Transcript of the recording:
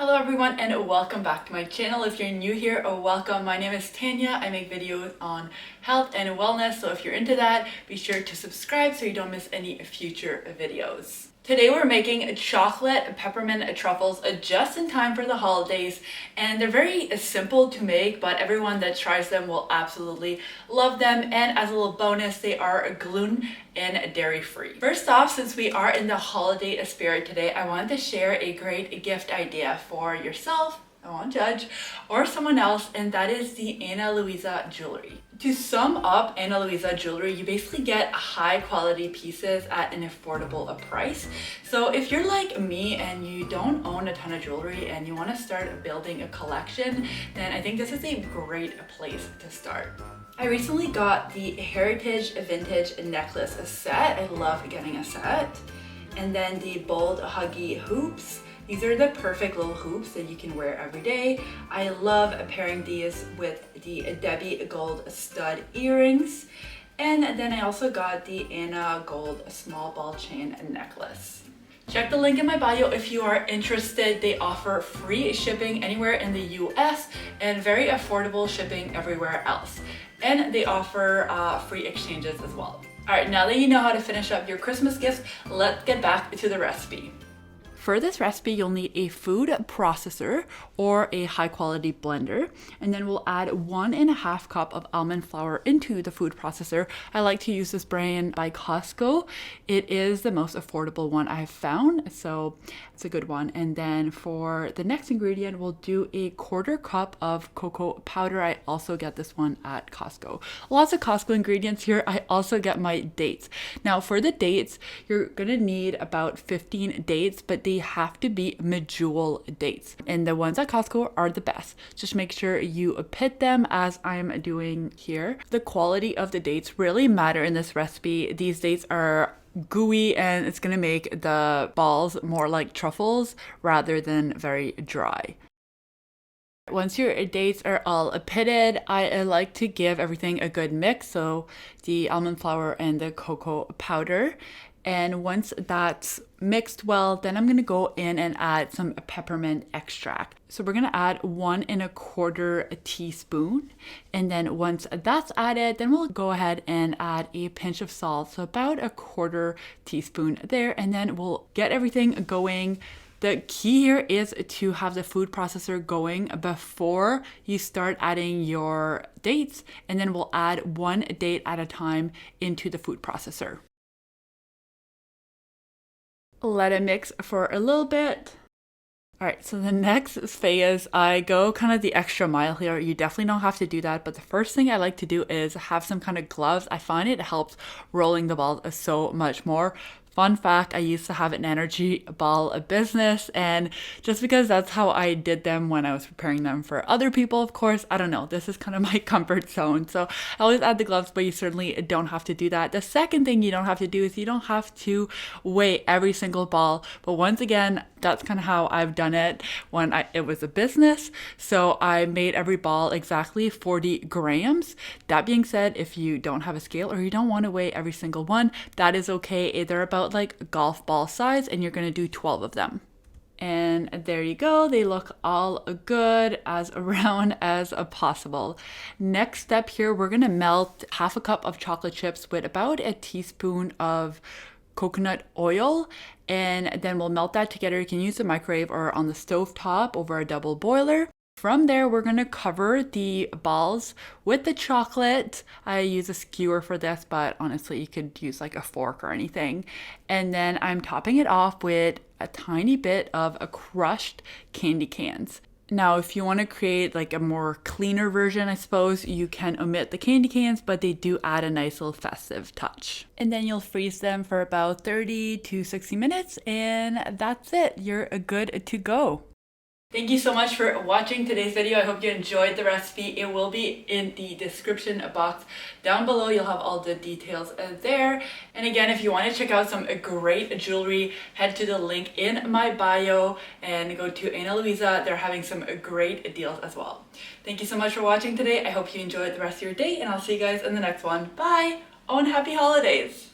Hello everyone and welcome back to my channel. If you're new here, welcome. My name is Tanya. I make videos on health and wellness, so if you're into that, be sure to subscribe so you don't miss any future videos. Today we're making chocolate peppermint truffles just in time for the holidays, and they're very simple to make, but everyone that tries them will absolutely love them. And as a little bonus, they are gluten and dairy free. First off, since we are in the holiday spirit today, I wanted to share a great gift idea for yourself, I won't judge, or someone else, and that is the Ana Luisa jewelry. To sum up Ana Luisa jewelry, you basically get high quality pieces at an affordable price. So if you're like me and you don't own a ton of jewelry and you want to start building a collection, then I think this is a great place to start. I recently got the Heritage Vintage necklace set. I love getting a set. And then the bold huggy hoops. These are the perfect little hoops that you can wear every day. I love pairing these with the Debbie gold stud earrings. And then I also got the Anna gold small ball chain necklace. Check the link in my bio if you are interested. They offer free shipping anywhere in the US and very affordable shipping everywhere else. And they offer free exchanges as well. All right, now that you know how to finish up your Christmas gifts, let's get back to the recipe. For this recipe, you'll need a food processor or a high quality blender, and then we'll add 1.5 cup of almond flour into the food processor. I like to use this brand by Costco. It is the most affordable one I've found, so it's a good one. And then for the next ingredient, we'll do a 1/4 cup of cocoa powder. I also get this one at Costco. Lots of Costco ingredients here. I also get my dates. Now for the dates, you're gonna need about 15 dates, but they have to be Medjool dates, and the ones at Costco are the best. Just make sure you pit them as I'm doing here. The quality of the dates really matter in this recipe. These dates are gooey and it's gonna make the balls more like truffles rather than very dry. Once your dates are all pitted, I like to give everything a good mix, so the almond flour and the cocoa powder. And once that's mixed well, then I'm gonna go in and add some peppermint extract. So we're gonna add 1.25 teaspoon. And then once that's added, then we'll go ahead and add a pinch of salt. So about 1/4 teaspoon there. And then we'll get everything going. The key here is to have the food processor going before you start adding your dates. And then we'll add 1 date at a time into the food processor. Let it mix for a little bit. All right, so the next phase, I go kind of the extra mile here. You definitely don't have to do that, but the first thing I like to do is have some kind of gloves. I find it helps rolling the balls so much more. Fun fact, I used to have an energy ball business, and just because that's how I did them when I was preparing them for other people, of course, I don't know, this is kind of my comfort zone. So I always add the gloves, but you certainly don't have to do that. The second thing you don't have to do is you don't have to weigh every single ball. But once again, that's kind of how I've done it when it was a business. So I made every ball exactly 40 grams. That being said, if you don't have a scale or you don't want to weigh every single one, that is okay. They're about like golf ball size, and you're going to do 12 of them. And there you go. They look all good, as round as possible. Next step here, we're going to melt 1/2 cup of chocolate chips with about a teaspoon of coconut oil, and then we'll melt that together. You can use the microwave or on the stove top over a double boiler. From there, we're going to cover the balls with the chocolate. I use a skewer for this, but honestly, you could use like a fork or anything. And then I'm topping it off with a tiny bit of crushed candy cans. Now, if you want to create like a more cleaner version, I suppose, you can omit the candy cans, but they do add a nice little festive touch. And then you'll freeze them for about 30 to 60 minutes, and that's it. You're good to go. Thank you so much for watching today's video. I hope you enjoyed the recipe. It will be in the description box down below. You'll have all the details there. And again, if you want to check out some great jewelry, head to the link in my bio and go to Ana Luisa. They're having some great deals as well. Thank you so much for watching today. I hope you enjoyed the rest of your day, and I'll see you guys in the next one. Bye! Oh, and happy holidays!